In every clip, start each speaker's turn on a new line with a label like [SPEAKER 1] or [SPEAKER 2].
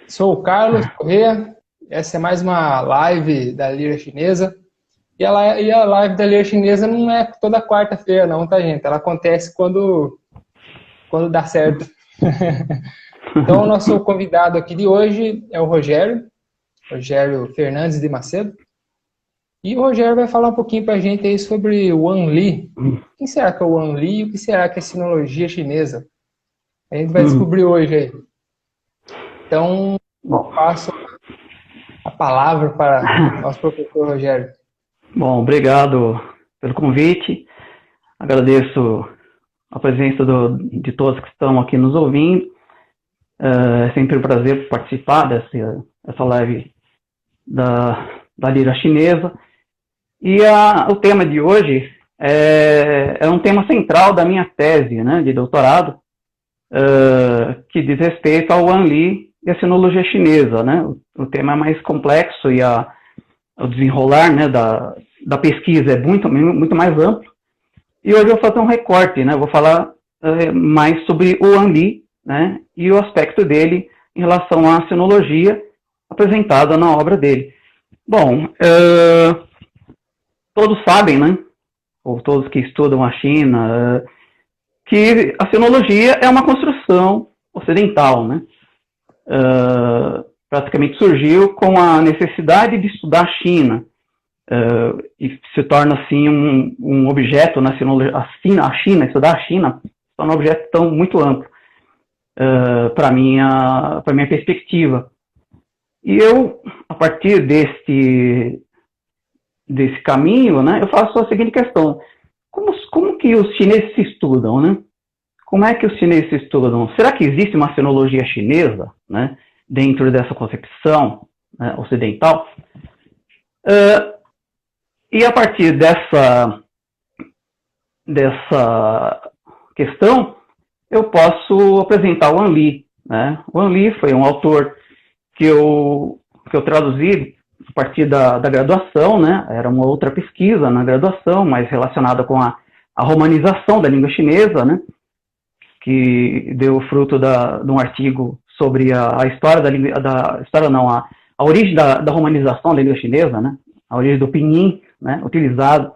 [SPEAKER 1] Sou o Carlos Corrêa, essa é mais uma live da Lira Chinesa. E a live da Lira Chinesa não é toda quarta-feira não, tá, gente? Ela acontece quando dá certo. Então, o nosso convidado aqui de hoje é o Rogério Fernandes de Macedo. E o Rogério vai falar um pouquinho pra gente aí sobre o Wan Li. Quem será que é o Wan Li e o que será que é sinologia chinesa? A gente vai descobrir hoje aí. Então, passo a palavra para nosso professor Rogério.
[SPEAKER 2] Bom, obrigado pelo convite. Agradeço a presença de todos que estão aqui nos ouvindo. É sempre um prazer participar dessa live da Lira Chinesa. E o tema de hoje é um tema central da minha tese, né, de doutorado, que diz respeito ao Wan Li e a sinologia chinesa, né? O tema é mais complexo e o desenrolar, né, da pesquisa é muito mais amplo. E hoje eu vou fazer um recorte, né? Vou falar mais sobre o Wan Li, né, e o aspecto dele em relação à sinologia apresentada na obra dele. Bom, todos sabem, né, ou todos que estudam a China, que a sinologia é uma construção ocidental, né? Praticamente surgiu com a necessidade de estudar a China, e se torna assim um objeto na sinologia. A China, estudar a China, se torna um objeto tão muito amplo para minha perspectiva. E eu, a partir desse caminho, né, eu faço a seguinte questão: como que os chineses se estudam, né? Como é que os chineses se estudam? Será que existe uma sinologia chinesa, né, dentro dessa concepção, né, ocidental? E a partir dessa questão, eu posso apresentar o Wan Li, né? O Wan Li foi um autor que eu traduzi a partir da graduação, né? Era uma outra pesquisa na graduação, mais relacionada com a romanização da língua chinesa, né? Que deu fruto de um artigo sobre a história a origem da romanização da língua chinesa, né? A origem do pinyin, né? Utilizado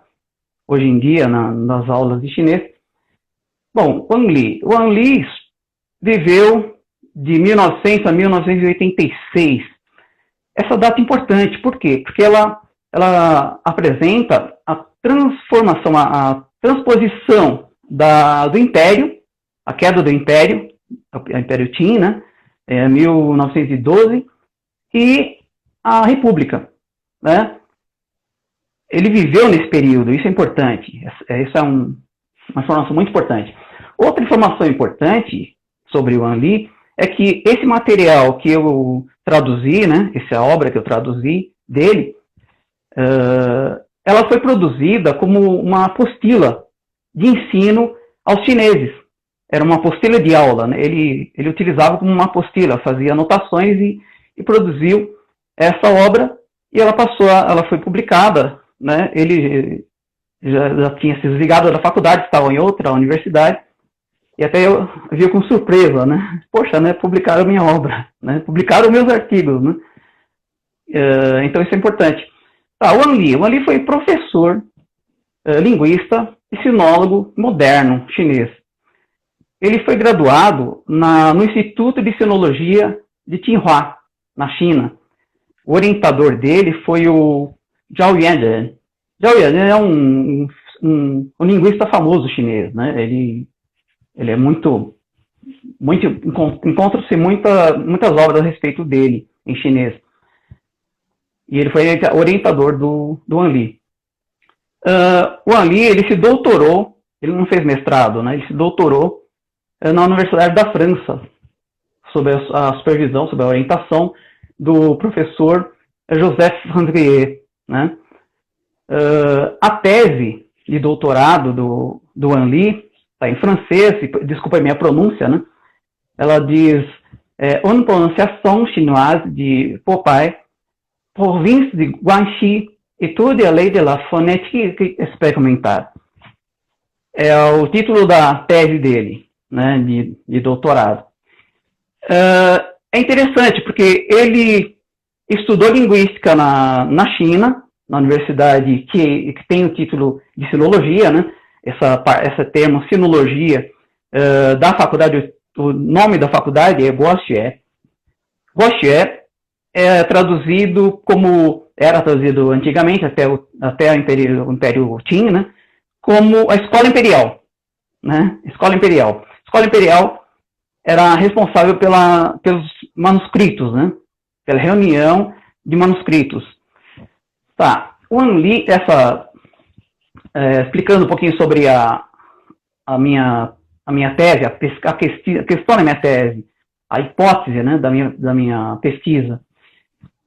[SPEAKER 2] hoje em dia nas aulas de chinês. Bom, Wan Li viveu de 1900 a 1986. Essa data é importante, por quê? Porque ela apresenta a transformação, a transposição do Império, a queda do Império, o Império Qin, né, 1912, e a República, né? Ele viveu nesse período, isso é importante, isso é uma informação muito importante. Outra informação importante sobre o Wan Li é que esse material que eu traduzi, né, essa obra que eu traduzi dele, ela foi produzida como uma apostila de ensino aos chineses. Era uma apostila de aula, né? Ele utilizava como uma apostila, fazia anotações e produziu essa obra, e ela foi publicada, né? Ele já tinha se desligado da faculdade, estava em outra universidade, e até eu vi com surpresa, né? Poxa, né? Publicaram a minha obra, né? Publicaram meus artigos, né? Então isso é importante. O Wan Li foi professor, linguista e sinólogo moderno chinês. Ele foi graduado no Instituto de Sinologia de Tsinghua, na China. O orientador dele foi o Zhao Yanzhen. Zhao Yanzhen é um linguista famoso chinês, né? Ele é encontram-se muitas obras a respeito dele em chinês. E ele foi orientador do Wan Li. O Wan Li, ele se doutorou, ele não fez mestrado, né? Ele se doutorou na Universidade da França, sob a supervisão, sob a orientação do professor Joseph Randrier, né? A tese de doutorado do Wan Li está em francês, desculpa a minha pronúncia, né? Ela diz une prononciation chinoise de Popeye, province de Guangxi, étude à lei de la phonétique expérimentale. É o título da tese dele, né, de doutorado. é interessante, porque ele estudou linguística na China, na universidade que tem o título de sinologia, né? Esse termo sinologia da faculdade, o nome da faculdade é Guoxue. Guoxue é traduzido como, era traduzido antigamente, até o Império Qing, né? Como a Escola Imperial, né? Escola Imperial. Escola Imperial era responsável pelos manuscritos, né? Pela reunião de manuscritos. Tá, o Li, explicando um pouquinho sobre a minha tese, a questão da minha tese, a hipótese, né, da minha pesquisa.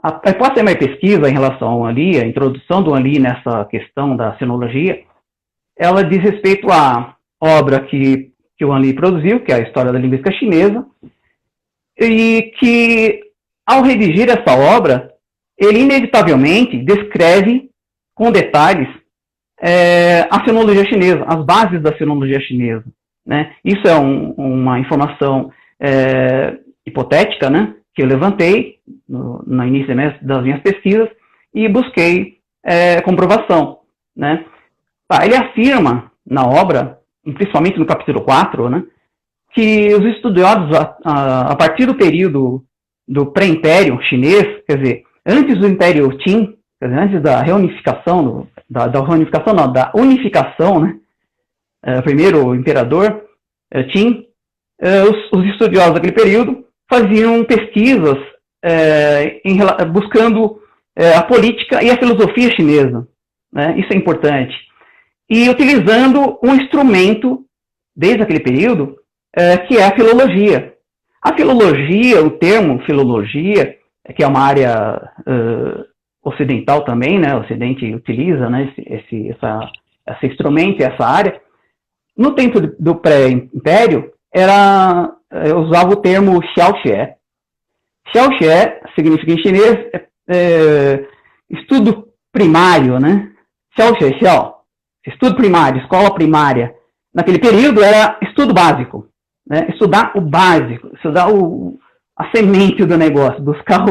[SPEAKER 2] A hipótese da minha pesquisa em relação ao Li, a introdução do Li nessa questão da sinologia, ela diz respeito à obra que o Li produziu, que é a História da Linguística Chinesa, e que, ao redigir essa obra, ele inevitavelmente descreve com detalhes a sinologia chinesa, as bases da sinologia chinesa, né? Isso é uma informação hipotética, né, que eu levantei no início das minhas pesquisas e busquei comprovação, né? Tá, ele afirma na obra, principalmente no capítulo 4, né, que os estudiosos, a partir do período do pré-império chinês, quer dizer, antes do Império Qing, quer dizer, antes da reunificação, da unificação, né, primeiro o imperador Qing, os estudiosos daquele período faziam pesquisas buscando a política e a filosofia chinesa, né, isso é importante, e utilizando um instrumento, desde aquele período, que é a filologia. A filologia, o termo filologia, que é uma área ocidental também, né? O Ocidente utiliza, né, esse instrumento, essa área. No tempo do pré-império, usava o termo xiaoxie. Xiaoxie significa em chinês estudo primário, né? Xiaoxie, xiao, estudo primário, escola primária. Naquele período era estudo básico, né? Estudar o básico, estudar a semente do negócio, buscar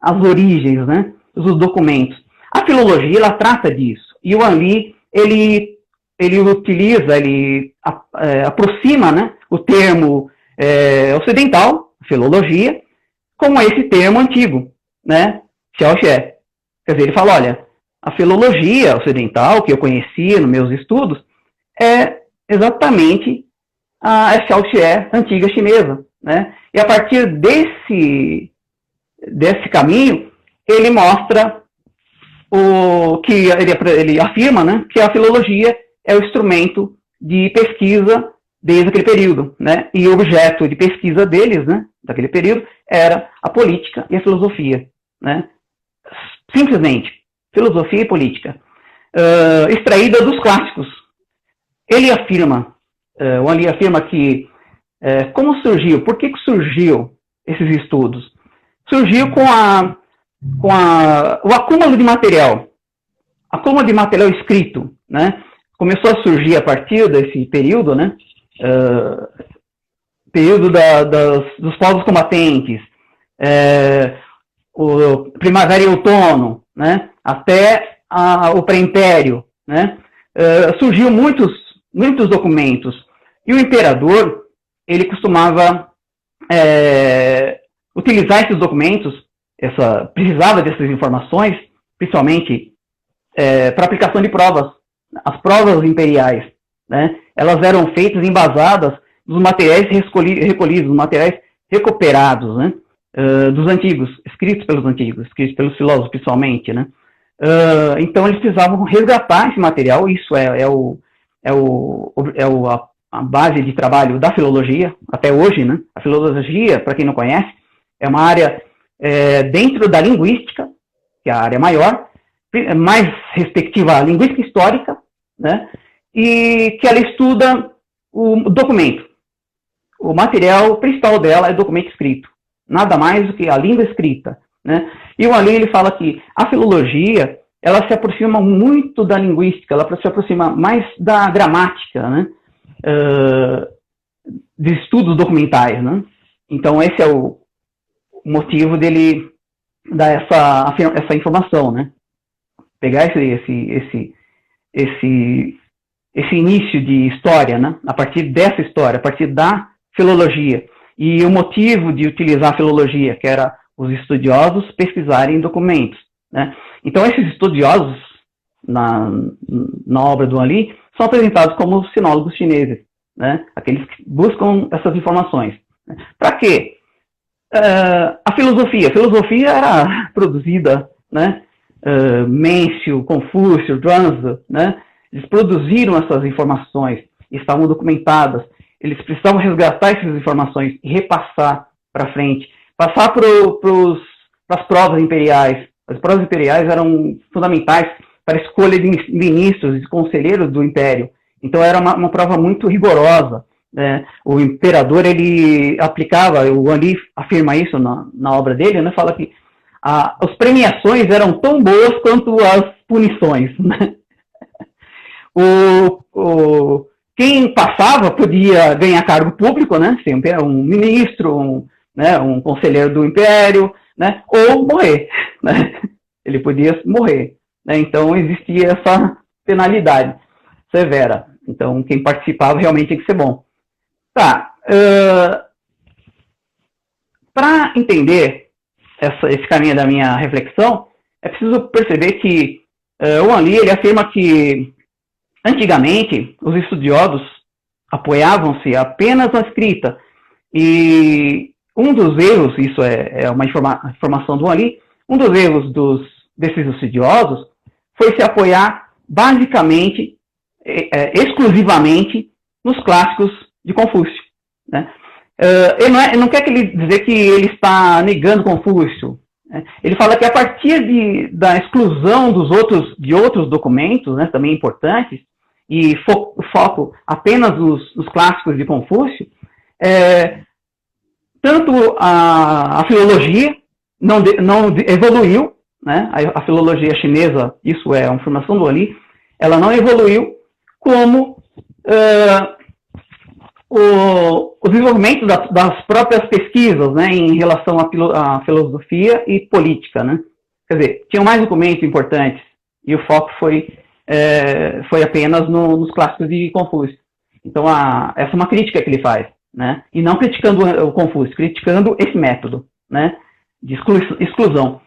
[SPEAKER 2] as origens, né, os documentos. A filologia, ela trata disso. E o Li, ele utiliza, ele aproxima, né, o termo ocidental, filologia, com esse termo antigo, né, xiaoxie. Quer dizer, ele fala, olha, a filologia ocidental, que eu conhecia nos meus estudos, é exatamente a xiaoxie antiga chinesa, né? E a partir desse caminho, ele mostra ele afirma, né, que a filologia é o instrumento de pesquisa desde aquele período, né? E o objeto de pesquisa deles, né, daquele período, era a política e a filosofia, né? Simplesmente, filosofia e política, extraída dos clássicos. Ele afirma, o Li afirma que como surgiu, por que surgiu esses estudos? Surgiu com o acúmulo de material escrito, né? Começou a surgir a partir desse período, né? Período dos povos combatentes, o primavera e outono, né? Até o pré-império, né? Surgiu muitos documentos, e o imperador, ele costumava utilizar esses documentos, precisava dessas informações, principalmente para aplicação de provas. As provas imperiais, né, elas eram feitas embasadas dos materiais recolhidos, materiais recuperados, né, dos antigos, escritos pelos filósofos, principalmente, né. Então, eles precisavam resgatar esse material. Isso a base de trabalho da filologia, até hoje, né? A filologia, para quem não conhece, é uma área dentro da linguística, que é a área maior, mais respectiva à linguística histórica, né? E que ela estuda o documento. O material principal dela é o documento escrito, nada mais do que a língua escrita, né? E o Ali, ele fala que a filologia, ela se aproxima muito da linguística, ela se aproxima mais da gramática, né? De estudos documentais, né? Então, esse é motivo dele dar essa informação, né? Pegar esse início de história, né? A partir dessa história, a partir da filologia. E o motivo de utilizar a filologia, que era os estudiosos pesquisarem documentos, né? Então, esses estudiosos, na obra do Ali, são apresentados como sinólogos chineses, né? Aqueles que buscam essas informações. Para quê? A filosofia era produzida, né? Mêncio, Confúcio, Zhuangzi, né? Eles produziram essas informações, estavam documentadas, eles precisavam resgatar essas informações e repassar para frente, passar para as provas imperiais. As provas imperiais eram fundamentais para a escolha de ministros e conselheiros do império. Então era uma prova muito rigorosa, né? O imperador, ele aplicava, o Ali afirma isso na obra dele, né? Fala que as premiações eram tão boas quanto as punições, né? Quem passava podia ganhar cargo público, né? Sempre um ministro, né? Um conselheiro do império, né? Ou morrer, né? Ele podia morrer, né? Então existia essa penalidade severa. Então quem participava realmente tinha que ser bom. Tá. Para entender esse caminho da minha reflexão, é preciso perceber que o Ali, ele afirma que antigamente os estudiosos apoiavam-se apenas na escrita, e um dos erros, isso é uma informação do Ali, um dos erros desses estudiosos foi se apoiar basicamente, exclusivamente, nos clássicos de Confúcio, né? Ele não quer dizer que ele está negando Confúcio, né? Ele fala que a partir da exclusão de outros documentos, né, também importantes, e foco apenas nos clássicos de Confúcio, tanto a filologia não evoluiu, né? A filologia chinesa, isso é uma formação do Ali, ela não evoluiu, como o desenvolvimento das próprias pesquisas, né, em relação à filosofia e política, né? Quer dizer, tinham mais documentos importantes e o foco foi apenas nos clássicos de Confúcio. Então, essa é uma crítica que ele faz, né? E não criticando o Confúcio, criticando esse método, né, de exclusão.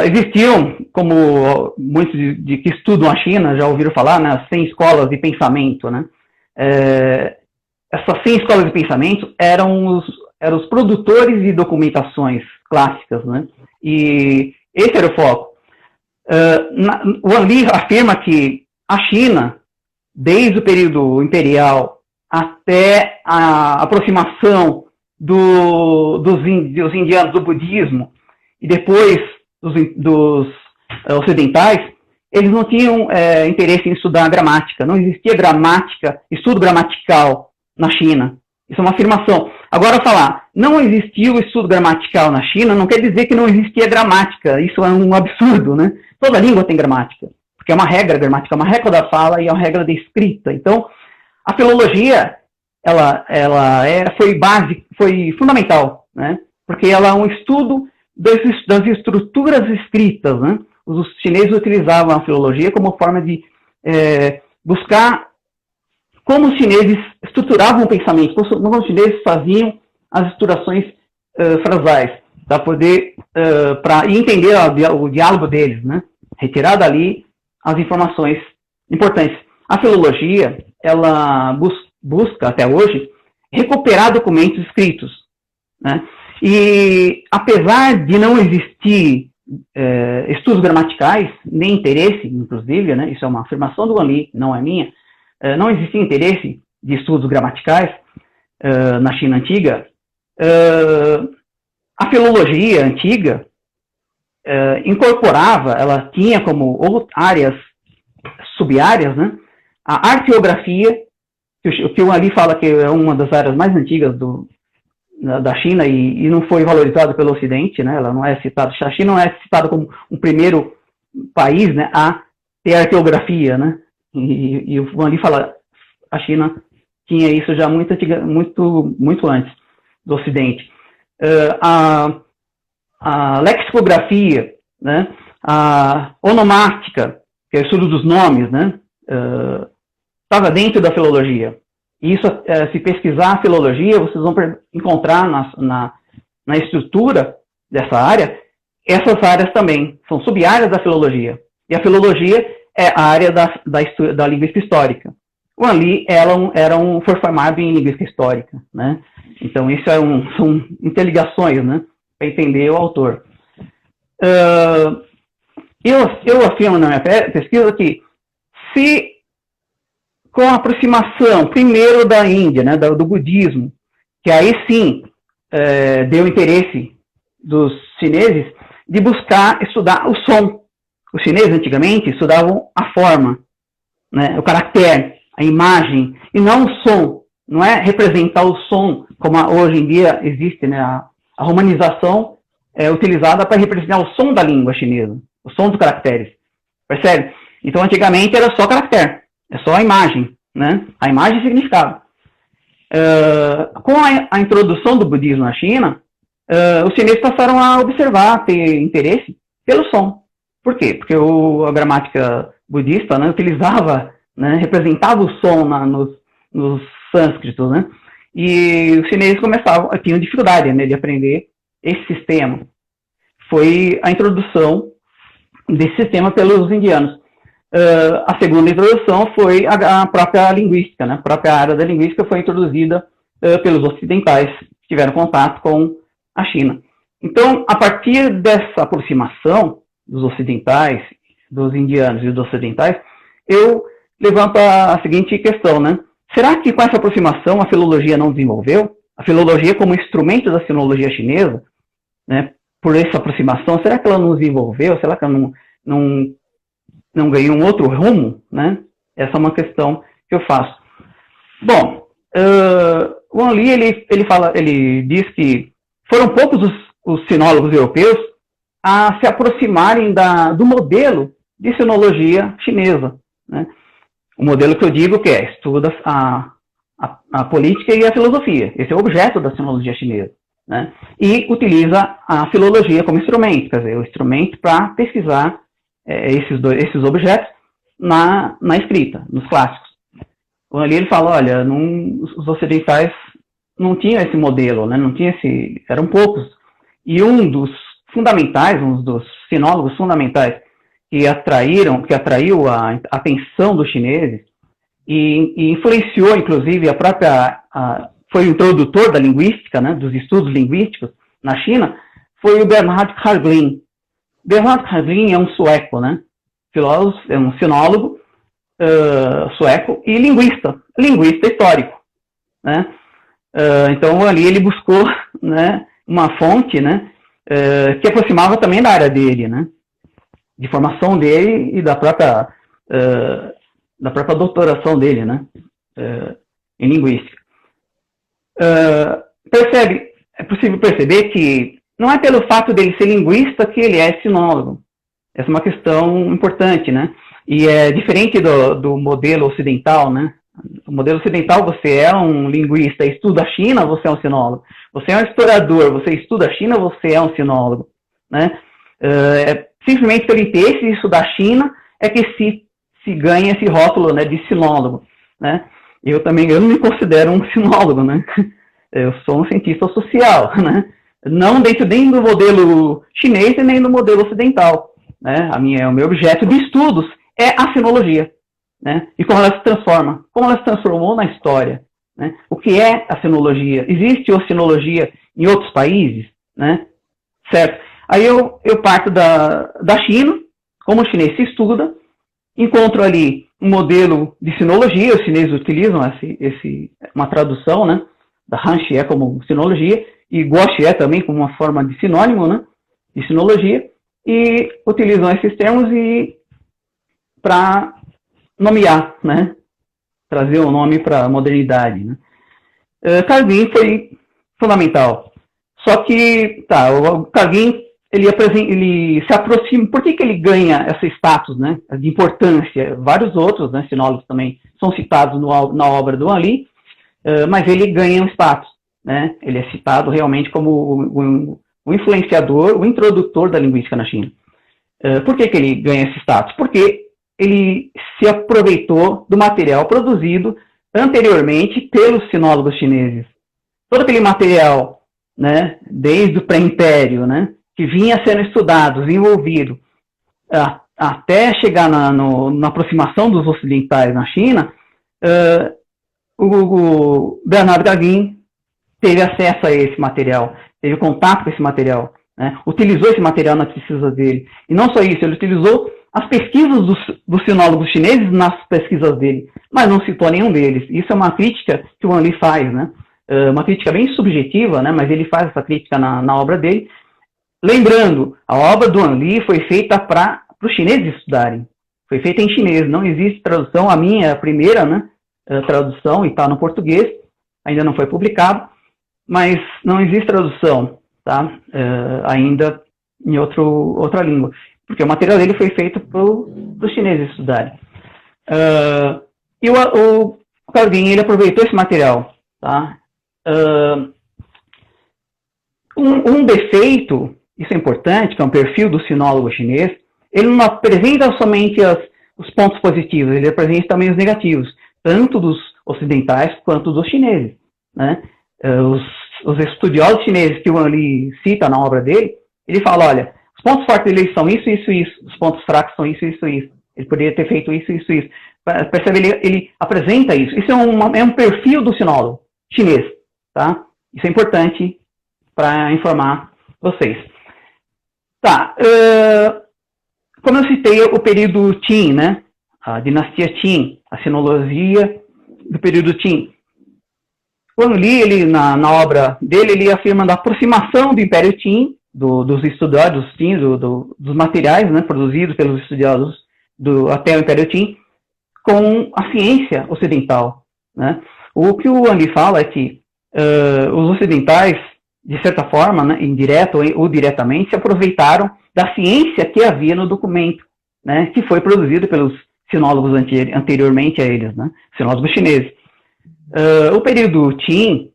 [SPEAKER 2] Existiam, como muitos de que estudam a China já ouviram falar, né, 100 escolas de pensamento, né? Essas 100 escolas de pensamento eram os produtores de documentações clássicas, né? E esse era o foco. O Ali afirma que a China, desde o período imperial até a aproximação dos indianos do budismo e depois dos ocidentais, eles não tinham interesse em estudar gramática. Não existia gramática, estudo gramatical na China. Isso é uma afirmação. Agora, falar, não existia o estudo gramatical na China, não quer dizer que não existia gramática. Isso é um absurdo, né? Toda língua tem gramática, porque é uma regra gramática, uma regra da fala e é uma regra da escrita. Então, a filologia, ela foi fundamental, né? Porque ela é um estudo das estruturas escritas, né? Os chineses utilizavam a filologia como forma de buscar como os chineses estruturavam o pensamento, como os chineses faziam as estruturações frasais, para poder entender o diálogo deles, né? Retirar dali as informações importantes. A filologia, ela busca, até hoje, recuperar documentos escritos, né? E, apesar de não existir estudos gramaticais, nem interesse, inclusive, né? Isso é uma afirmação do Ali, não é minha, não existia interesse de estudos gramaticais na China antiga, a filologia antiga incorporava, ela tinha como áreas, sub-áreas, né, a arqueografia, que o Ali fala que é uma das áreas mais antigas da China e não foi valorizada pelo Ocidente, né, ela não é citada, a China não é citada como um primeiro país, né, a ter arqueografia, né, e o Ali fala, a China tinha isso já muito antes do Ocidente. a lexicografia, né, a onomástica, que é o estudo dos nomes, né, estava dentro da filologia. E isso, se pesquisar a filologia, vocês vão encontrar na estrutura dessa área, essas áreas também são sub-áreas da filologia. E a filologia é a área da linguística histórica. O Anli foi formado em linguística histórica, né? Então, isso são interligações, né, para entender o autor. Eu afirmo na minha pesquisa que, se com a aproximação, primeiro da Índia, né, do budismo, que aí sim deu interesse dos chineses de buscar estudar o som. Os chineses, antigamente, estudavam a forma, né, o caractere, a imagem, e não o som. Não é representar o som, como hoje em dia existe, né, a romanização é utilizada para representar o som da língua chinesa, o som dos caracteres. Percebe? Então, antigamente, era só caractere, é só a imagem, né? A imagem e significado. Com a introdução do budismo na China, os chineses passaram a observar, ter interesse pelo som. Por quê? Porque a gramática budista, né, utilizava, né, representava o som nos sânscritos, né? E os chineses tinham dificuldade, né, de aprender esse sistema. Foi a introdução desse sistema pelos indianos. A segunda introdução foi a própria linguística, né? A própria área da linguística foi introduzida pelos ocidentais, que tiveram contato com a China. Então, a partir dessa aproximação dos ocidentais, dos indianos e dos ocidentais, eu levanto a seguinte questão, né? Será que com essa aproximação a filologia não desenvolveu? A filologia como instrumento da sinologia chinesa, né? Por essa aproximação, será que ela não desenvolveu? Será que ela não ganhou um outro rumo, né? Essa é uma questão que eu faço. Bom, o Anli, ele diz que foram poucos os sinólogos europeus a se aproximarem do modelo de sinologia chinesa, né? O modelo que eu digo que estuda a política e a filosofia. Esse é o objeto da sinologia chinesa, né? E utiliza a filologia como instrumento, quer dizer, o instrumento para pesquisar esses objetos na escrita, nos clássicos. Ali ele fala, olha, os ocidentais não tinham esse modelo, né? Não tinha eram poucos. E um dos sinólogos fundamentais que atraiu a atenção dos chineses e influenciou, inclusive, foi o introdutor da linguística, né, dos estudos linguísticos na China, foi o Bernhard Karglin. Bernhard Karglin é um sueco, né, filósofo, é um sinólogo sueco e linguista histórico, né. Então, ali ele buscou, né, uma fonte, né, que aproximava também da área dele, né, de formação dele e da própria doutoração dele, né, em linguística. É possível perceber que não é pelo fato dele ser linguista que ele é sinólogo. Essa é uma questão importante, né, e é diferente do modelo ocidental, né. O modelo ocidental, você é um linguista, estuda a China, você é um sinólogo. Você é um historiador, você estuda a China, você é um sinólogo, né. Simplesmente pelo interesse de estudar a China é que se ganha esse rótulo, né, de sinólogo, né. Eu não me considero um sinólogo, né. Eu sou um cientista social, né. Não dentro nem do modelo chinês e nem do modelo ocidental, né. O meu objeto de estudos é a sinologia, né. E como ela se transforma, como ela se transformou na história, né. O que é a sinologia? Existe sinologia em outros países, né, certo? Aí eu parto da China, como o chinês se estuda, encontro ali um modelo de sinologia, os chineses utilizam uma tradução, né, da Han-Xie como sinologia, e Guo-Xie também como uma forma de sinônimo, né, de sinologia, e utilizam esses termos para nomear, né, trazer o nome para a modernidade, né. Karglin foi fundamental. Só que, o Karglin, ele se aproxima. Por que ele ganha esse status, né, de importância? Vários outros, né, sinólogos também são citados na obra do Anli, mas ele ganha um status. né, ele é citado realmente como o influenciador, o introdutor da linguística na China. Por que ele ganha esse status? Porque ele se aproveitou do material produzido anteriormente pelos sinólogos chineses. Todo aquele material, né, desde o pré-império, né, que vinha sendo estudado, desenvolvido, até chegar na aproximação dos ocidentais na China, o Bernard Gagin teve acesso a esse material, teve contato com esse material, né, utilizou esse material nas pesquisas dele. E não só isso, ele utilizou as pesquisas dos sinólogos chineses nas pesquisas dele, mas não citou nenhum deles. Isso é uma crítica que o Wan Li faz, né? Uma crítica bem subjetiva, né? Mas ele faz essa crítica na obra dele. Lembrando, a obra do Wan Li foi feita para os chineses estudarem. Foi feita em chinês, não existe tradução. A minha é a primeira, né, tradução, e está no português, ainda não foi publicado, mas não existe tradução, tá? Ainda em outra língua. Porque o material dele foi feito para os chineses estudarem. E o Gagin, ele aproveitou esse material. Tá? Um defeito, isso é importante, que é um perfil do sinólogo chinês, ele não apresenta somente os pontos positivos, ele apresenta também os negativos, tanto dos ocidentais quanto dos chineses. Né? Os estudiosos chineses que o Wan Li cita na obra dele, ele fala, olha, os pontos fortes dele são isso, isso, isso. Os pontos fracos são isso, isso, isso. Ele poderia ter feito isso, isso, isso. Percebe? Ele apresenta isso. Isso é um perfil do sinólogo chinês. Tá? Isso é importante para informar vocês. Tá. Como eu citei o período Qin, né? A dinastia Qin, a sinologia do período Qin. O Wan Li, ele, na obra dele, ele afirma da aproximação do Império Qin, dos estudiosos Qin, dos materiais, né, produzidos pelos estudiosos até o Império Qin, com a ciência ocidental. Né? O que o Wan Li fala é que os ocidentais, de certa forma, né, indireta ou diretamente, se aproveitaram da ciência que havia no documento, né, que foi produzido pelos sinólogos anteriormente a eles, né, sinólogos chineses. O período Qin,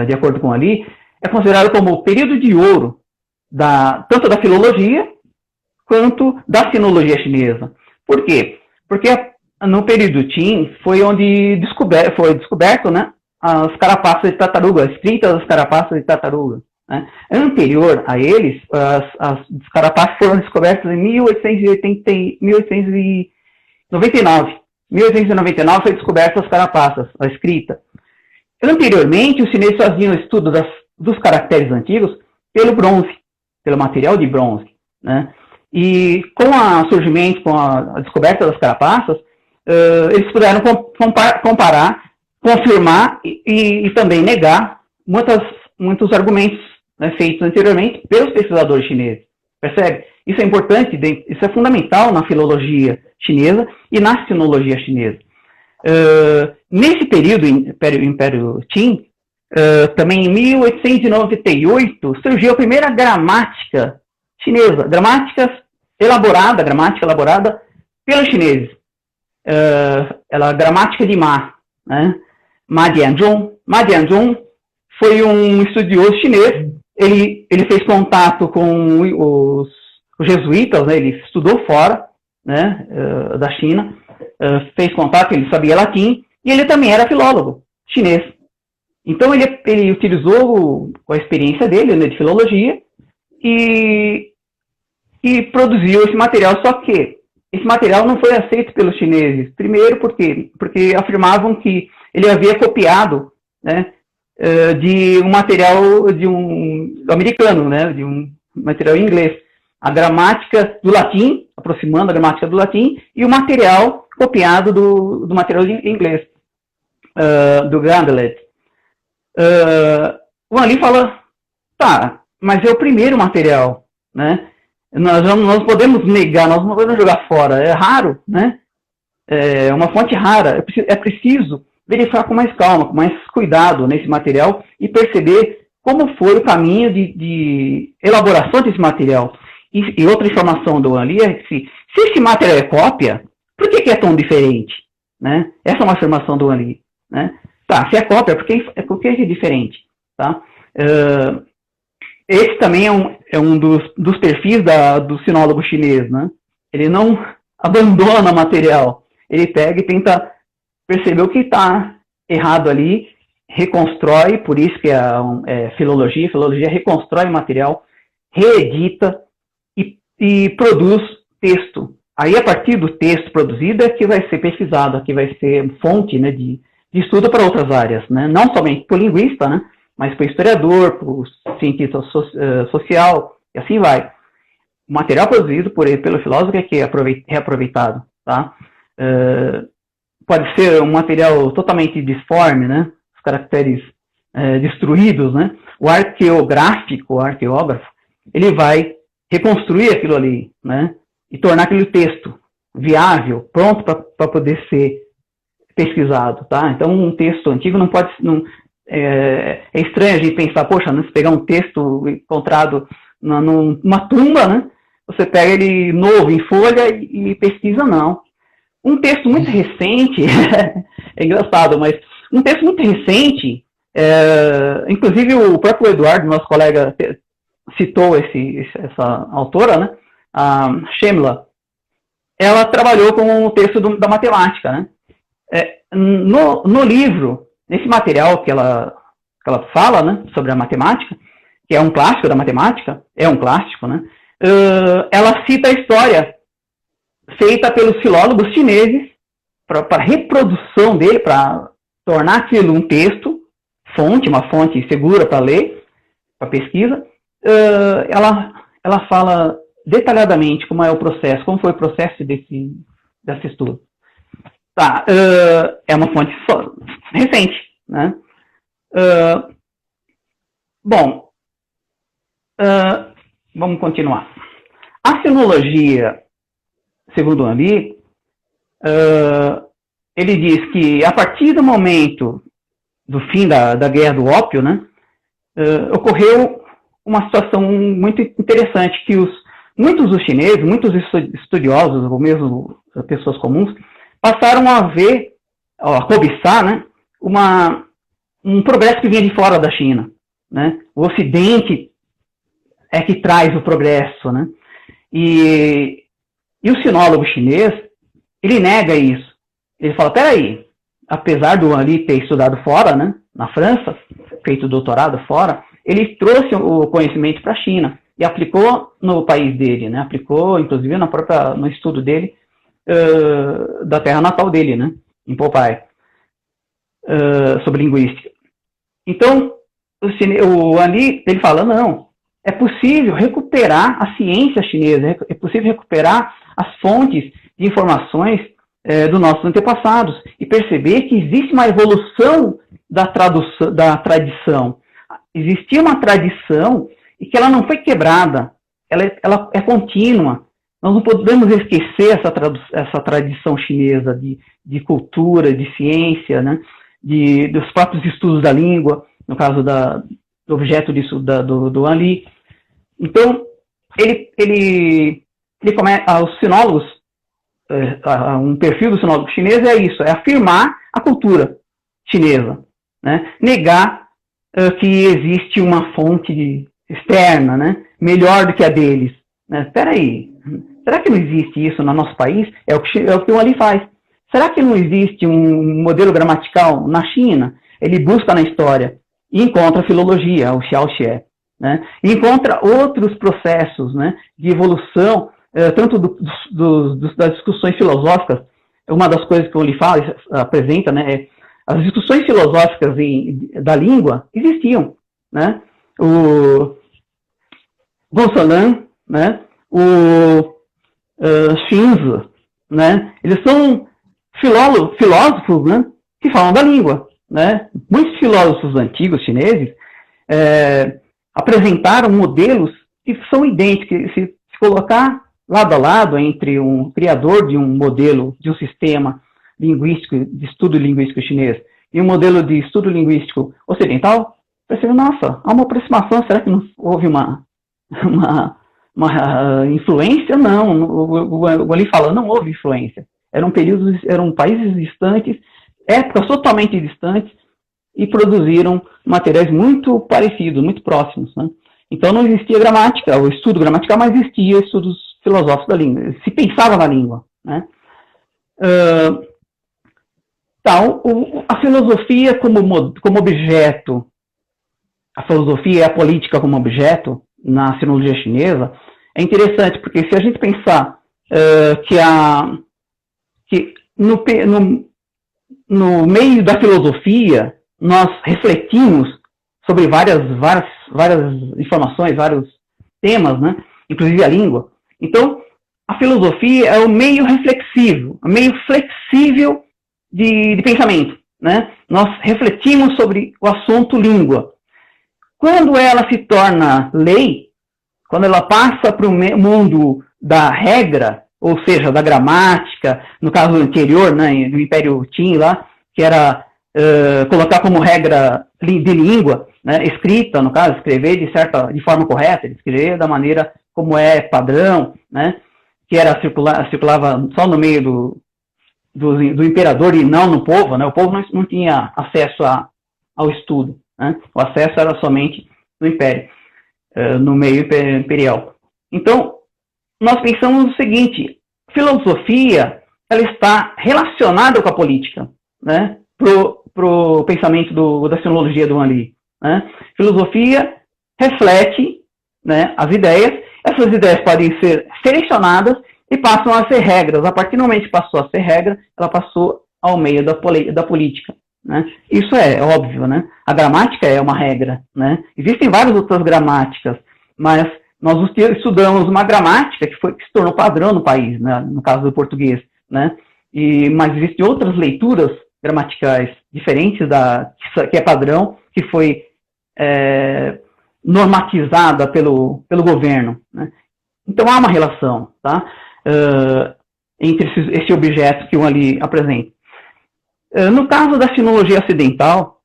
[SPEAKER 2] de acordo com Ali, é considerado como o período de ouro tanto da filologia quanto da sinologia chinesa. Por quê? Porque no período Qin foi onde foi descoberto, né, as carapaças de tartaruga, as escritas das carapaças de tartaruga. Né? Anterior a eles, as carapaças foram descobertas em 1899. 1899 foi descoberta as carapaças, a escrita. Anteriormente, os chineses faziam o estudo dos caracteres antigos pelo bronze, pelo material de bronze. Né? E com com a descoberta das carapaças, eles puderam comparar, confirmar e também negar muitos argumentos, né, feitos anteriormente pelos pesquisadores chineses. Percebe? Isso é importante, isso é fundamental na filologia chinesa e na sinologia chinesa. Nesse período, Império Qin, também em 1898, surgiu a primeira gramática chinesa, gramática elaborada pelos chineses. A gramática de Ma, né? Ma Dianzhong. Ma Dianzhong foi um estudioso chinês. Ele fez contato com os jesuítas, né? Ele estudou fora, né, da China, fez contato, ele sabia latim, e ele também era filólogo chinês. Então ele utilizou a experiência dele, né, de filologia e produziu esse material, só que esse material não foi aceito pelos chineses. Primeiro, porque afirmavam que ele havia copiado, né, de um material do americano, né, de um material em inglês. A gramática do latim, aproximando a gramática do latim, e o material copiado do material em inglês, do Grandelet. O Wan Li fala, tá, mas é o primeiro material, né? Nós podemos negar, nós não podemos jogar fora, é raro, né? É uma fonte rara, é preciso verificar com mais calma, com mais cuidado nesse material e perceber como foi o caminho de elaboração desse material. E outra informação do Wan Li é que se esse material é cópia, por que é tão diferente? Né? Essa é uma afirmação do Wan Li. Né? Tá, se é cópia, por que é diferente? tá? Esse também é um dos perfis do sinólogo chinês, né? Ele não abandona material, ele pega e tenta perceber o que está errado ali, reconstrói, por isso que é filologia. Filologia reconstrói o material, reedita e produz texto. Aí, a partir do texto produzido, é que vai ser pesquisado, que vai ser fonte, né, de estudo para outras áreas, né? Não somente para o linguista, né, mas para o historiador, para o cientista social, e assim vai. O material produzido pelo filósofo é que é reaproveitado, tá? Pode ser um material totalmente disforme, né? Os caracteres destruídos, né? O arqueógrafo, ele vai reconstruir aquilo ali, né? E tornar aquele texto viável, pronto para poder ser pesquisado, tá? Então, um texto antigo não pode... é estranho a gente pensar, poxa, né, se pegar um texto encontrado numa tumba, né? Você pega ele novo, em folha, e pesquisa, não. Um texto muito recente, é engraçado, mas um texto muito recente, inclusive o próprio Eduardo, nosso colega, citou essa autora, né? A Shemla. Ela trabalhou com o texto da matemática, né? No livro, nesse material que ela fala, né, sobre a matemática, que é um clássico da matemática, né? Ela cita a história feita pelos filólogos chineses para reprodução dele, para tornar aquilo um texto, uma fonte segura para ler, para pesquisa. Ela fala detalhadamente como é o processo, como foi o processo desse estudo. Tá, é uma fonte recente, né? Bom, vamos continuar. A sinologia, segundo o Anli, ele diz que a partir do momento do fim da Guerra do Ópio, né, ocorreu uma situação muito interessante, que muitos dos chineses, muitos estudiosos, ou mesmo pessoas comuns, passaram a ver, a cobiçar, né, um progresso que vinha de fora da China, né? O Ocidente é que traz o progresso, né? E o sinólogo chinês, ele nega isso. Ele fala, peraí, apesar do Anli ter estudado fora, né, na França, feito doutorado fora, ele trouxe o conhecimento para a China e aplicou no país dele, né? Aplicou, inclusive, no estudo dele, da terra natal dele, né? Em Popeye, sobre linguística. Então, o Anli, ele fala, não, é possível recuperar a ciência chinesa, é possível recuperar as fontes de informações dos nossos antepassados e perceber que existe uma evolução da tradição. Existia uma tradição e que ela não foi quebrada, ela é contínua. Nós não podemos esquecer essa tradição chinesa de cultura, de ciência, né? Dos próprios estudos da língua, no caso do objeto disso, do Anli. Então, ele começa, os sinólogos, um perfil do sinólogo chinês é isso, é afirmar a cultura chinesa, né? Negar que existe uma fonte externa, né, melhor do que a deles. Espera aí, será que não existe isso no nosso país? É o que o Anli faz. Será que não existe um modelo gramatical na China? Ele busca na história e encontra a filologia, o Xiaoxie, né? E encontra outros processos, né, de evolução, tanto das discussões filosóficas. Uma das coisas que o Anli apresenta, né, as discussões filosóficas da língua existiam, né? O Gonsolan, né, o Xinzi, né, eles são filósofos, né, que falam da língua, né? Muitos filósofos antigos chineses apresentaram modelos que são idênticos. Se colocar lado a lado entre um criador de um modelo, de um sistema linguístico, de estudo linguístico chinês, e um modelo de estudo linguístico ocidental, percebe, nossa, há uma aproximação. Será que não houve uma influência? Não, o Anli fala, não houve influência. Eram países distantes, épocas totalmente distantes, e produziram materiais muito parecidos, muito próximos, né? Então não existia gramática, o estudo gramatical, mas existia estudos filosóficos da língua, se pensava na língua, né? Então, a filosofia como objeto, a filosofia e a política como objeto na sinologia chinesa é interessante, porque se a gente pensar que no meio da filosofia nós refletimos sobre várias informações, vários temas, né? Inclusive a língua. Então, a filosofia é o meio reflexivo, o meio flexível de pensamento, né? Nós refletimos sobre o assunto língua. Quando ela se torna lei, quando ela passa para o mundo da regra, ou seja, da gramática, no caso anterior, né, do Império Qin lá, que era colocar como regra de língua, né, escrita, no caso, escrever de forma correta, escrever da maneira como é padrão, né, que era circulava só no meio do imperador e não no povo, né, o povo não tinha acesso ao estudo, né, o acesso era somente no império, no meio imperial. Então, nós pensamos o seguinte: filosofia, ela está relacionada com a política, né, pro pensamento da sinologia do Wanli, né? Filosofia reflete, né, as ideias, essas ideias podem ser selecionadas e passam a ser regras. A partir do momento que passou a ser regra, ela passou ao meio da política, né? Isso é óbvio, né? A gramática é uma regra, né? Existem várias outras gramáticas, mas nós estudamos uma gramática que se tornou padrão no país, né? No caso do português, né? Mas existem outras leituras gramaticais diferentes que é padrão, que foi normatizada pelo governo, né? Então há uma relação, tá? Entre esse objeto que o Wanli apresenta. No caso da sinologia ocidental,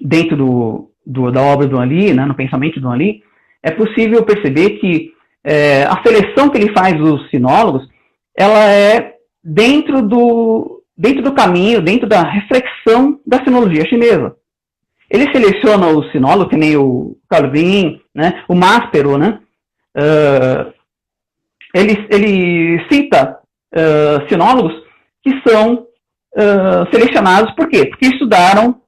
[SPEAKER 2] dentro da obra do Wanli, né, no pensamento do Wanli, é possível perceber que a seleção que ele faz dos sinólogos, ela é dentro do caminho, dentro da reflexão da sinologia chinesa. Ele seleciona o sinólogo, que nem o Calvin, né, o Maspero, né? Ele cita sinólogos que são selecionados, por quê? Porque estudaram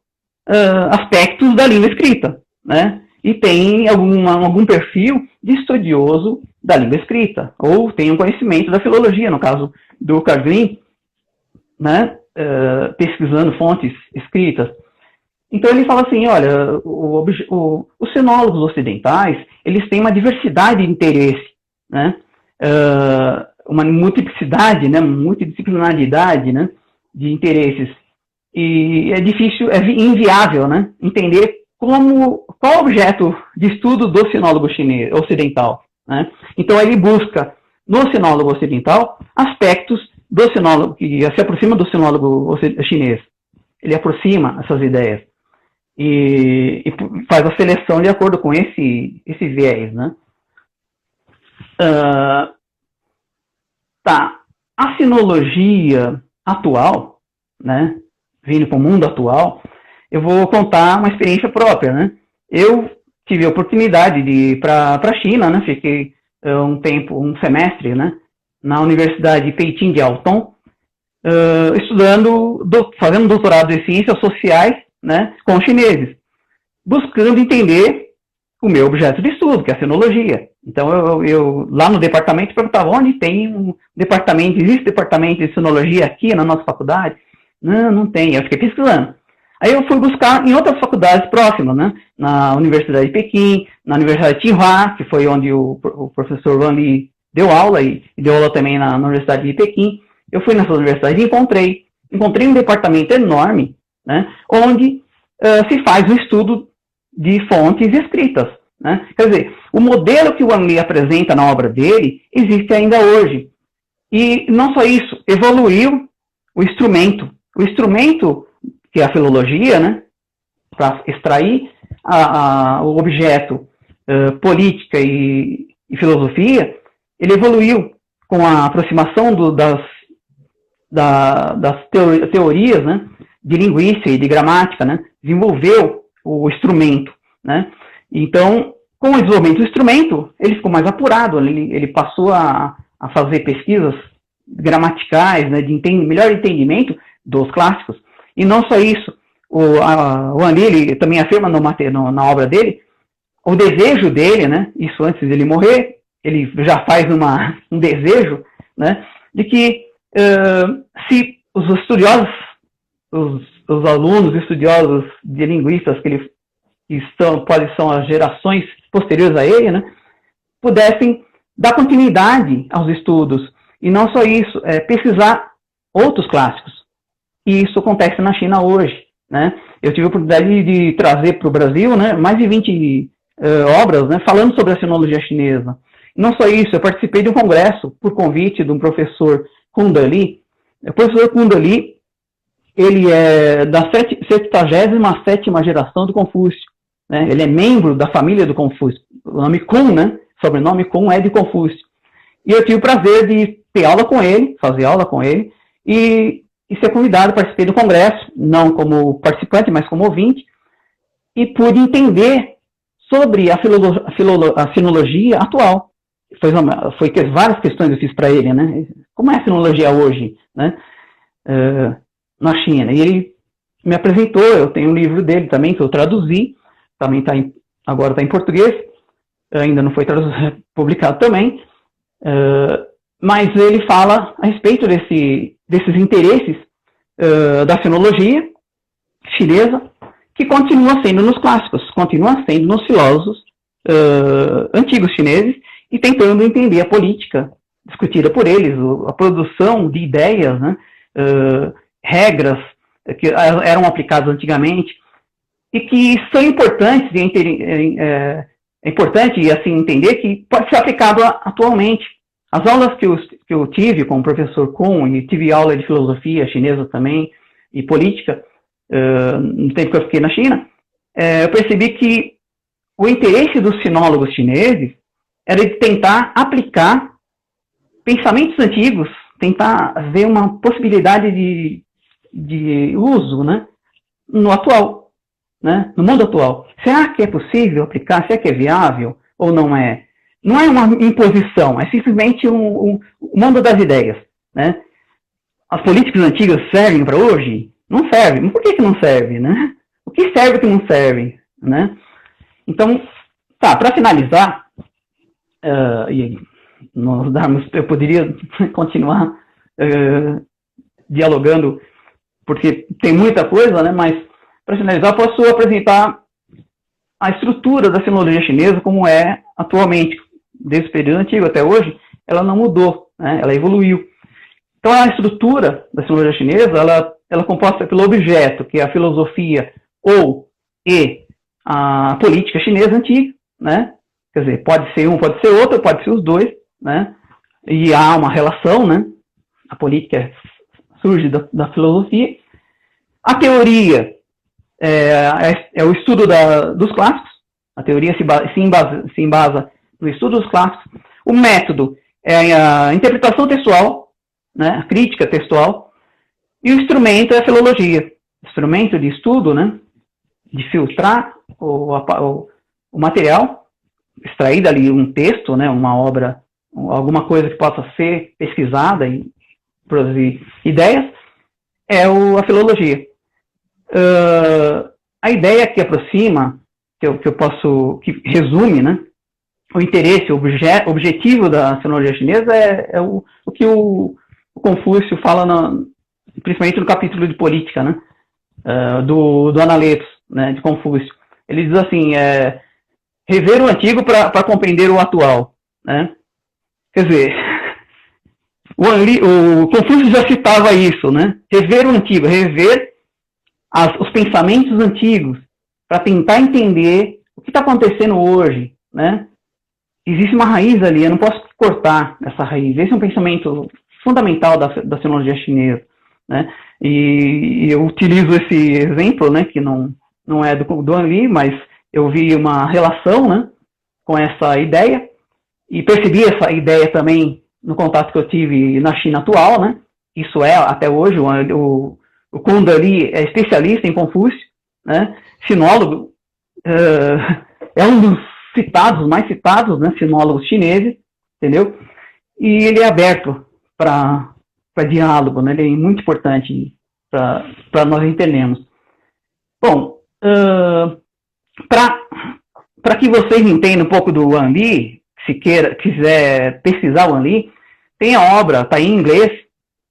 [SPEAKER 2] aspectos da língua escrita, né? E tem algum perfil de estudioso da língua escrita, ou tem um conhecimento da filologia, no caso do Calvin, né, pesquisando fontes escritas. Então ele fala assim, olha, os sinólogos ocidentais, eles têm uma diversidade de interesse, né, uma multiplicidade, né, multidisciplinaridade, né, de interesses. E é difícil, é inviável, né, entender qual o objeto de estudo do sinólogo chinês, ocidental, né? Então ele busca no sinólogo ocidental aspectos do sinólogo que se aproxima do sinólogo chinês. Ele aproxima essas ideias e faz a seleção de acordo com esse viés, né? A sinologia atual, né, vindo para o mundo atual, eu vou contar uma experiência própria, né? Eu tive a oportunidade de ir para a China, né? Fiquei um semestre, né, na Universidade de Peiping de Alton, fazendo doutorado em ciências sociais, né, com chineses, buscando entender o meu objeto de estudo, que é a sinologia. Então, eu lá no departamento perguntava onde tem existe departamento de sinologia aqui na nossa faculdade? Não tem. Eu fiquei pesquisando. Aí eu fui buscar em outras faculdades próximas, né? Na Universidade de Pequim, na Universidade de Tsinghua, que foi onde o professor Wanli deu aula, e deu aula também na Universidade de Pequim. Eu fui nessa universidade e encontrei um departamento enorme, né? Onde se faz o estudo de fontes escritas, né? Quer dizer, o modelo que o Wanli apresenta na obra dele existe ainda hoje. E não só isso, evoluiu o instrumento. O instrumento que é a filologia, né, para extrair o objeto política e filosofia, ele evoluiu com a aproximação das teorias, né, de linguística e de gramática, né? Desenvolveu o instrumento, né? Então, com o desenvolvimento do instrumento, ele ficou mais apurado, ele passou a fazer pesquisas gramaticais, né, de melhor entendimento dos clássicos. E não só isso, o Anli, ele também afirma na obra dele, o desejo dele, né, isso antes dele morrer, ele já faz um desejo, né, de que se os estudiosos, os alunos estudiosos de linguistas que são as gerações posteriores a ele, né, pudessem dar continuidade aos estudos, e não só isso, pesquisar outros clássicos. E isso acontece na China hoje, né? Eu tive a oportunidade de trazer para o Brasil, né, mais de 20 obras, né, falando sobre a sinologia chinesa. E não só isso, eu participei de um congresso por convite de um professor Kundali. O professor Kundali, ele é da 77ª geração do Confúcio, né? Ele é membro da família do Confúcio. O nome Kun, né? Sobrenome Kun é de Confúcio. E eu tive o prazer de ter aula com ele, fazer aula com ele, e ser convidado, participei do congresso, não como participante, mas como ouvinte, e pude entender sobre a sinologia atual. Foi várias questões que eu fiz para ele, né? Como é a sinologia hoje, né? Na China. E ele me apresentou, eu tenho um livro dele também, que eu traduzi, também agora está em português, ainda não foi publicado também, mas ele fala a respeito desses interesses da sinologia chinesa, que continua sendo nos clássicos, continua sendo nos filósofos antigos chineses, e tentando entender a política discutida por eles, a produção de ideias, né, regras que eram aplicadas antigamente, e que são importantes, é importante assim, entender que pode ser aplicado atualmente. As aulas que eu tive com o professor Kuhn, e tive aula de filosofia chinesa também, e política, no tempo que eu fiquei na China, eu percebi que o interesse dos sinólogos chineses era de tentar aplicar pensamentos antigos, tentar ver uma possibilidade de uso, né, no atual, né, no mundo atual. Será que é possível aplicar? Será que é viável ou não é? Não é uma imposição, é simplesmente um mundo das ideias, né? As políticas antigas servem para hoje? Não servem. Mas por que não serve, né? O que serve e o que não serve, né? Então, tá, para finalizar, eu poderia continuar dialogando, porque tem muita coisa, né? Mas, para finalizar, eu posso apresentar a estrutura da sinologia chinesa como é atualmente, desde o período antigo até hoje. Ela não mudou, né? Ela evoluiu. Então, a estrutura da sinologia chinesa, ela é composta pelo objeto, que é a filosofia e a política chinesa antiga, né? Quer dizer, pode ser um, pode ser outro, pode ser os dois, né? E há uma relação, né? A política surge da filosofia. A teoria é o estudo dos clássicos. A teoria se embasa no estudo dos clássicos. O método é a interpretação textual, né? A crítica textual. E o instrumento é a filologia. Instrumento de estudo, né? De filtrar o material, extrair dali um texto, né, uma obra, alguma coisa que possa ser pesquisada e produzir ideias, é a filologia. A ideia que aproxima, que resume, né, o interesse, o objetivo da sinologia chinesa é o que o Confúcio fala, principalmente no capítulo de política, né, do Analetos, né, de Confúcio. Ele diz assim, rever o antigo para compreender o atual, né? Quer dizer, o Confúcio já citava isso, né? Rever o antigo, rever os pensamentos antigos para tentar entender o que está acontecendo hoje, né? Existe uma raiz ali, eu não posso cortar essa raiz. Esse é um pensamento fundamental da sinologia chinesa, né? E eu utilizo esse exemplo, né, que não é do Anli, mas eu vi uma relação, né, com essa ideia, e percebi essa ideia também no contato que eu tive na China atual, né? Isso é, até hoje, o O Kundalini é especialista em Confúcio, né? Sinólogo, é um dos mais citados, né, sinólogos chineses, entendeu? E ele é aberto para diálogo, né? Ele é muito importante para nós entendermos. Bom, para que vocês entendam um pouco do Wan Li, se quiser pesquisar o Wan Li, tem a obra, está em inglês,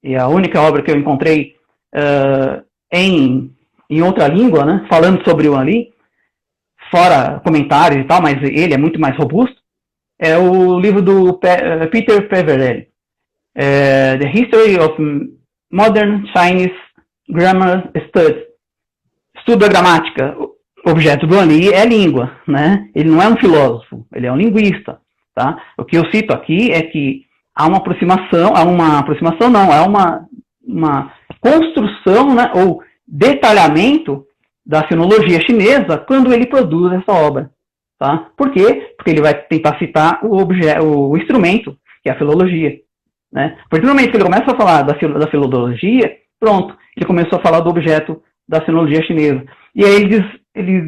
[SPEAKER 2] e a única obra que eu encontrei em outra língua, né, falando sobre o Wan Li, fora comentários e tal, mas ele é muito mais robusto, é o livro do Peter Peverell, The History of Modern Chinese Grammar Studies. Estudo da gramática. O objeto do Wan Li é língua, né? Ele não é um filósofo, ele é um linguista, tá? O que eu cito aqui é que há uma construção, né, ou detalhamento da sinologia chinesa quando ele produz essa obra, tá? Por quê? Porque ele vai tentar citar o instrumento, que é a filologia, né? A partir do momento que ele começa a falar da filologia, pronto, ele começou a falar do objeto da sinologia chinesa. E aí ele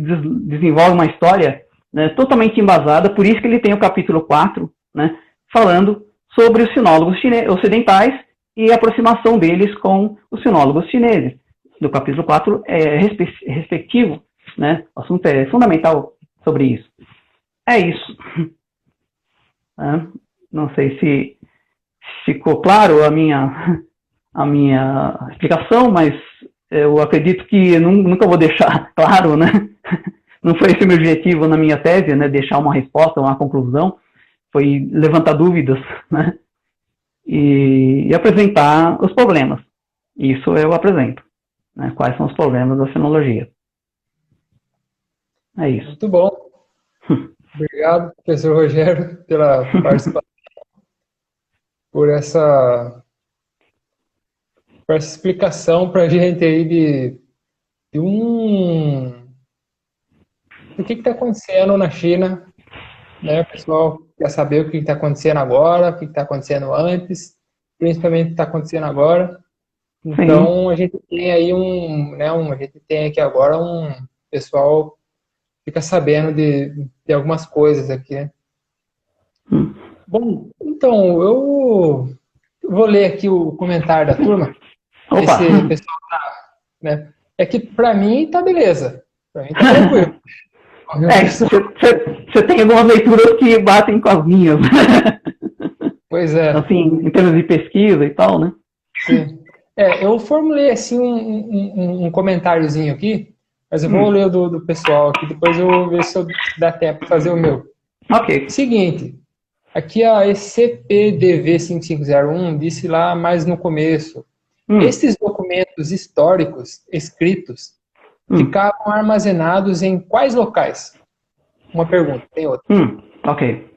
[SPEAKER 2] desenvolve uma história, né, totalmente embasada, por isso que ele tem o capítulo 4, né, falando sobre os sinólogos ocidentais e a aproximação deles com os sinólogos chineses. No capítulo 4 é respectivo, né, o assunto é fundamental sobre isso. É isso. Não sei se ficou claro a minha explicação, mas eu acredito que nunca vou deixar claro, né? Não foi esse o meu objetivo na minha tese, né? Deixar uma resposta, uma conclusão. Foi levantar dúvidas, né? E apresentar os problemas. Isso eu apresento, né? Quais são os problemas da sinologia. É isso.
[SPEAKER 1] Muito bom. Obrigado, professor Rogério, pela participação, por essa explicação para a gente aí do que está acontecendo na China, né? O pessoal quer saber o que está acontecendo agora, o que está acontecendo antes, principalmente o que está acontecendo agora. Então, a gente tem aí a gente tem aqui agora um pessoal fica sabendo de algumas coisas aqui, né? Bom, então, eu vou ler aqui o comentário da turma.
[SPEAKER 2] Opa.
[SPEAKER 1] Esse pessoal né? É que pra mim tá beleza. Pra mim tá tranquilo.
[SPEAKER 2] Você tem algumas leituras que batem com as minhas.
[SPEAKER 1] Pois é.
[SPEAKER 2] Assim, em termos de pesquisa e tal, né?
[SPEAKER 1] Sim. Eu formulei assim um comentáriozinho aqui, mas eu vou ler o do pessoal aqui, depois eu vou ver se eu dá tempo para fazer o meu.
[SPEAKER 2] Ok.
[SPEAKER 1] Seguinte, aqui a ECPDV5501 disse lá mais no começo, esses documentos históricos escritos ficavam armazenados em quais locais? Uma pergunta, tem outra.
[SPEAKER 2] Ok.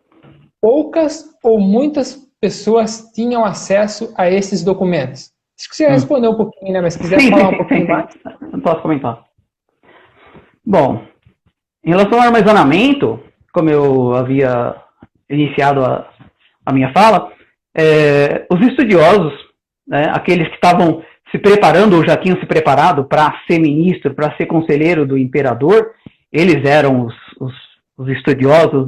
[SPEAKER 1] Poucas ou muitas pessoas tinham acesso a esses documentos? Acho que você respondeu um pouquinho, né? Mas se quiser falar um pouquinho mais.
[SPEAKER 2] Eu posso comentar. Bom, em relação ao armazenamento, como eu havia iniciado a minha fala, os estudiosos, né, aqueles que estavam se preparando ou já tinham se preparado para ser ministro, para ser conselheiro do imperador, eles eram os estudiosos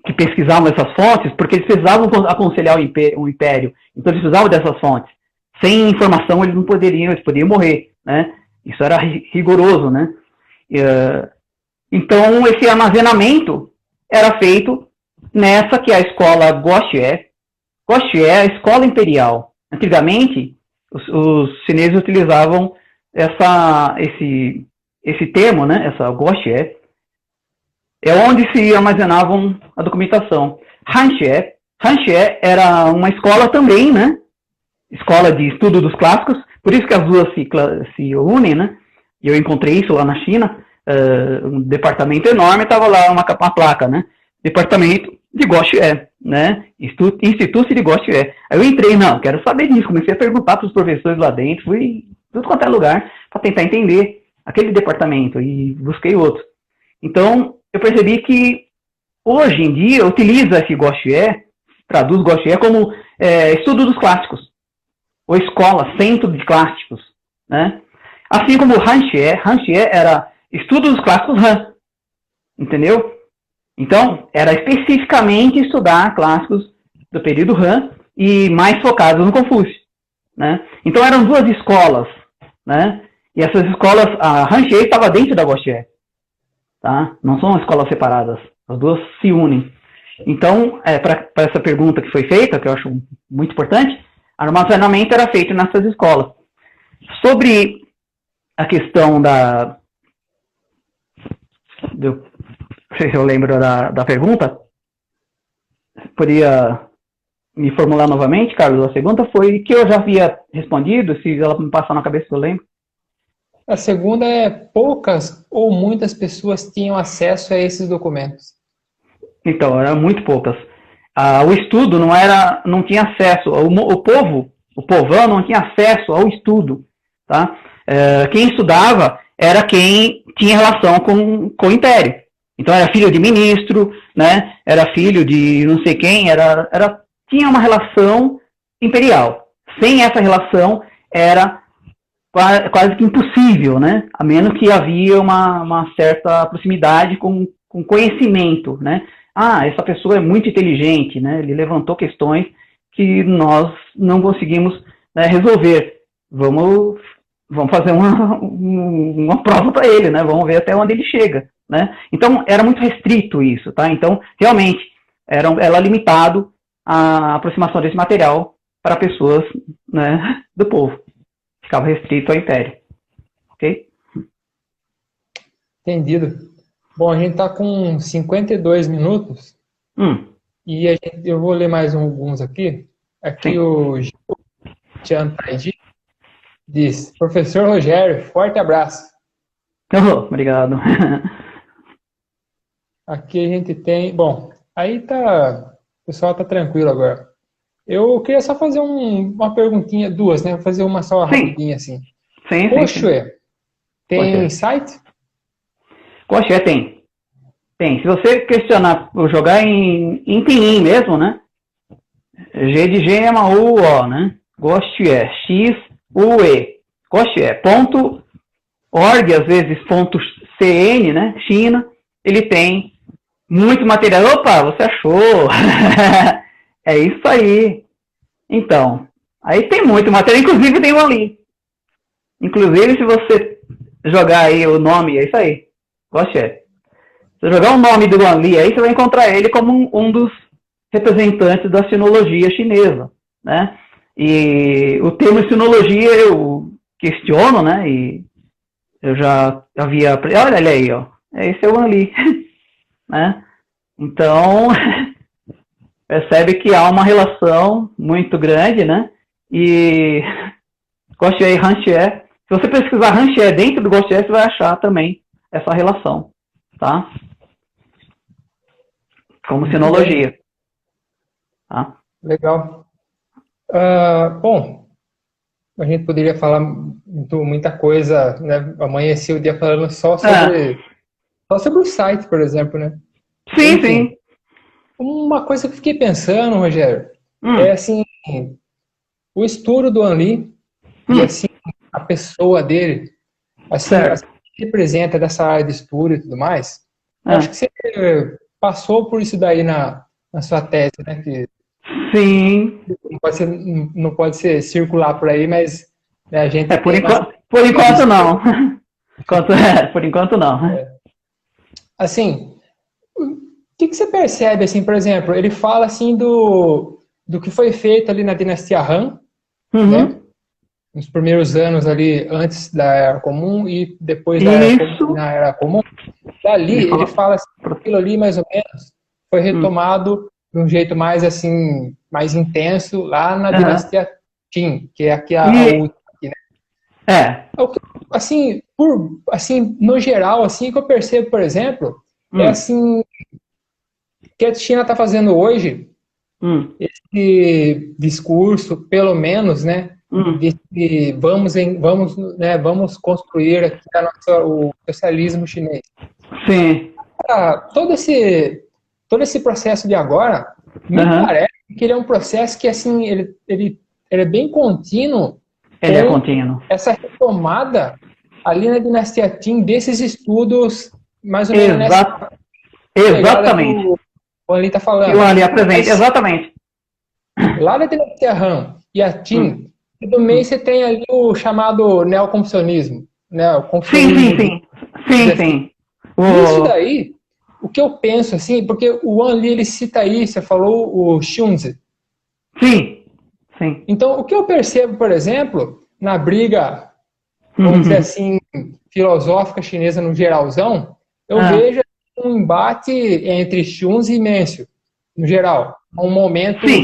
[SPEAKER 2] que pesquisavam essas fontes, porque eles precisavam aconselhar o império, então eles precisavam dessas fontes. Sem informação eles poderiam morrer, né? Isso era rigoroso, né? Então esse armazenamento era feito nessa que é a escola Guoxue. Guoxue é a escola imperial. Antigamente os chineses utilizavam esse termo, né? Essa Guoxue. É onde se armazenavam a documentação. Hanxue era uma escola também, né? Escola de estudo dos clássicos, por isso que as duas se unem, né? E eu encontrei isso lá na China, um departamento enorme, estava lá uma placa, né? Departamento de Guoxue, né? Instituto de Guoxue. Aí eu entrei, quero saber disso, comecei a perguntar para os professores lá dentro, fui tudo quanto é lugar para tentar entender aquele departamento e busquei outro. Então, eu percebi que hoje em dia utiliza esse Guoxue, traduz Guoxue como estudo dos clássicos, ou escola, centro de clássicos, né? Assim como o Han era estudo dos clássicos Han, entendeu? Então, era especificamente estudar clássicos do período Han e mais focados no Confúcio, né? Então, eram duas escolas, né? E essas escolas, a Han Xie estava dentro da Guoxie, tá? Não são escolas separadas, as duas se unem. Então, para essa pergunta que foi feita, que eu acho muito importante, armazenamento era feito nessas escolas. Sobre a questão se eu lembro da pergunta, poderia me formular novamente, Carlos? A segunda foi que eu já havia respondido, se ela me passar na cabeça eu lembro.
[SPEAKER 1] A segunda é poucas ou muitas pessoas tinham acesso a esses documentos.
[SPEAKER 2] Então, eram muito poucas. O estudo não tinha acesso, o povão não tinha acesso ao estudo, tá? Quem estudava era quem tinha relação com o Império. Então, era filho de ministro, né? Era filho de não sei quem, tinha uma relação imperial. Sem essa relação, era quase que impossível, né? A menos que havia uma certa proximidade com conhecimento, né? Essa pessoa é muito inteligente, né? Ele levantou questões que nós não conseguimos, né, resolver. Vamos fazer uma prova para ele, né? Vamos ver até onde ele chega, né? Então, era muito restrito isso, tá? Então, realmente, era limitado a aproximação desse material para pessoas, né, do povo. Ficava restrito ao Império. Ok?
[SPEAKER 1] Entendido. Bom, a gente está com 52 minutos e eu vou ler mais alguns aqui. Aqui
[SPEAKER 2] Sim.
[SPEAKER 1] O Tian Taiji diz: Professor Rogério, forte abraço.
[SPEAKER 2] Obrigado.
[SPEAKER 1] Aqui a gente tem... Bom, aí tá... O pessoal tá tranquilo agora. Eu queria só fazer uma perguntinha, duas, né? Vou fazer uma só rapidinha assim.
[SPEAKER 2] Sim.
[SPEAKER 1] Koshue, tem site?
[SPEAKER 2] Koshue tem. Se você questionar, jogar em pinyin mesmo, né? G de gema, U, O, né? Koshue, X-U-E. Koshue.org, às vezes .cn, né? China, ele tem muito material. Opa, você achou? É isso aí. Então, aí tem muito material, inclusive tem um ali. Inclusive, se você jogar aí o nome, é isso aí. Koshue. Se você jogar o nome do Guan Li aí, você vai encontrar ele como um dos representantes da sinologia chinesa, né? E o termo sinologia eu questiono, né? E eu já havia... Olha ele aí, ó. Esse é o Guan Li, né? Então, percebe que há uma relação muito grande, né? E Guoxie e Han Xie, se você pesquisar Han Xie dentro do Guoxie, você vai achar também essa relação, tá? Como sinologia. Tá?
[SPEAKER 1] Legal. Bom, a gente poderia falar muita coisa, né? Amanheci o dia falando só sobre o site, por exemplo, né?
[SPEAKER 2] Sim.
[SPEAKER 1] Uma coisa que eu fiquei pensando, Rogério, é assim, o estudo do Anli e assim, a pessoa dele, assim, que representa dessa área de estudo e tudo mais, eu acho que você passou por isso daí na sua tese, né? Que
[SPEAKER 2] sim.
[SPEAKER 1] Não pode ser circular por aí, mas né, a gente...
[SPEAKER 2] Por enquanto não. Por enquanto não.
[SPEAKER 1] Assim, o que você percebe, assim, por exemplo, ele fala assim do que foi feito ali na dinastia Han, né? Nos primeiros anos ali, antes da Era Comum e depois na Era Comum. Dali, ele fala assim, aquilo ali, mais ou menos, foi retomado de um jeito mais, assim, mais intenso lá na dinastia Qin, que é aqui a última, aqui, né? Assim, no geral, assim, que eu percebo, por exemplo, é assim, que a China está fazendo hoje, esse discurso, pelo menos, né, de que vamos construir aqui o socialismo chinês.
[SPEAKER 2] Sim.
[SPEAKER 1] Todo esse processo de agora, me parece que ele é um processo que, assim, ele é bem contínuo
[SPEAKER 2] Ele é contínuo.
[SPEAKER 1] Essa retomada ali na dinastia Qin desses estudos, mais ou menos nessa
[SPEAKER 2] Exatamente.
[SPEAKER 1] que o Ali está falando.
[SPEAKER 2] Que o Ali apresenta, exatamente.
[SPEAKER 1] Lá na dinastia Han e a Qin, do meio você tem ali o chamado neoconfucionismo. Né? O confucionismo
[SPEAKER 2] Sim.
[SPEAKER 1] Isso daí, o que eu penso, assim, porque o Wan Li, ele cita aí, você falou o Xunzi.
[SPEAKER 2] Sim.
[SPEAKER 1] Então, o que eu percebo, por exemplo, na briga, vamos dizer assim, filosófica chinesa no geralzão, eu vejo um embate entre Xunzi e Mêncio, no geral. Um momento...
[SPEAKER 2] Sim,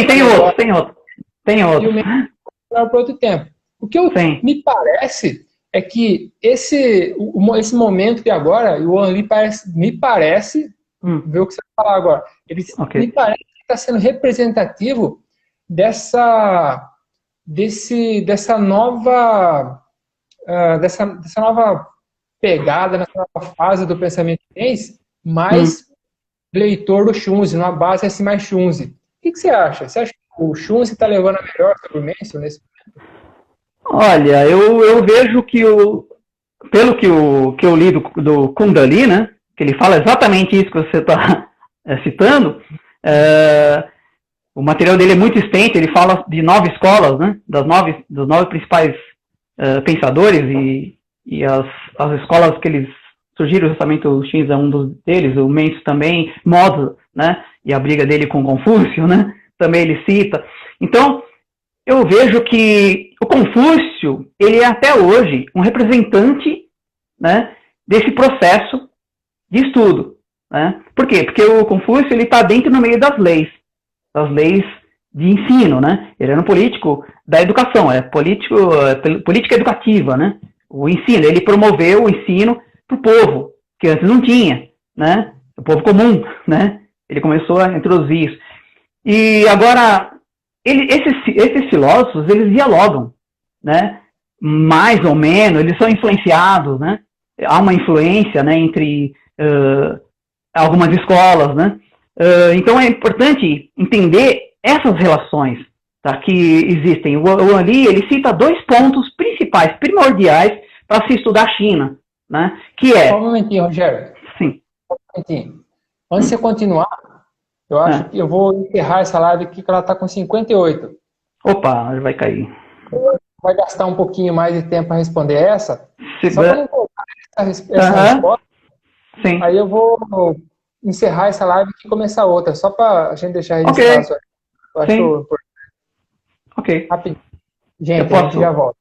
[SPEAKER 2] tem outro. E o Mêncio
[SPEAKER 1] por outro tempo. O que me parece é que esse momento de agora, o Wan Li me parece, ver o que você vai falar agora, me parece que está sendo representativo dessa nova pegada, nessa nova fase do pensamento chinês, mais leitor do Xunzi, numa base assim mais Xunzi. O que você acha? Você acha que o Xunzi está levando a melhor sobre o Mêncio nesse momento?
[SPEAKER 2] Olha, eu vejo que pelo que eu li do Kundalini, né, que ele fala exatamente isso que você está citando, o material dele é muito extenso, ele fala de 9 escolas, né, dos nove principais pensadores e as escolas que eles surgiram, justamente o Xin é um deles, o Mêncio também, Mozi, né, e a briga dele com Confúcio, né, também ele cita. Então, eu vejo que o Confúcio, ele é até hoje um representante, né, desse processo de estudo. Né? Por quê? Porque o Confúcio está dentro no meio das leis de ensino. Né? Ele era um político da educação, política educativa. Né? O ensino, ele promoveu o ensino para o povo, que antes não tinha, né? O povo comum. Né? Ele começou a introduzir isso. E agora... Esses filósofos, eles dialogam, né? Mais ou menos, eles são influenciados, né? Há uma influência, né, entre algumas escolas, né? Então é importante entender essas relações, tá, que existem. O Wan Li, ele cita 2 pontos principais, primordiais, para se estudar a China, né? Que é...
[SPEAKER 1] Só um momentinho, Rogério.
[SPEAKER 2] Sim.
[SPEAKER 1] Só um momentinho. Antes de você continuar, eu acho que eu vou encerrar essa live aqui, que ela está com 58.
[SPEAKER 2] Opa, vai cair.
[SPEAKER 1] Vai gastar um pouquinho mais de tempo para responder essa. Só para não colocar essa resposta.
[SPEAKER 2] Sim.
[SPEAKER 1] Aí eu vou encerrar essa live e começar outra, só para a gente deixar registrado. Eu acho importante.
[SPEAKER 2] Ok.
[SPEAKER 1] Rapidinho. Gente, a gente já volta.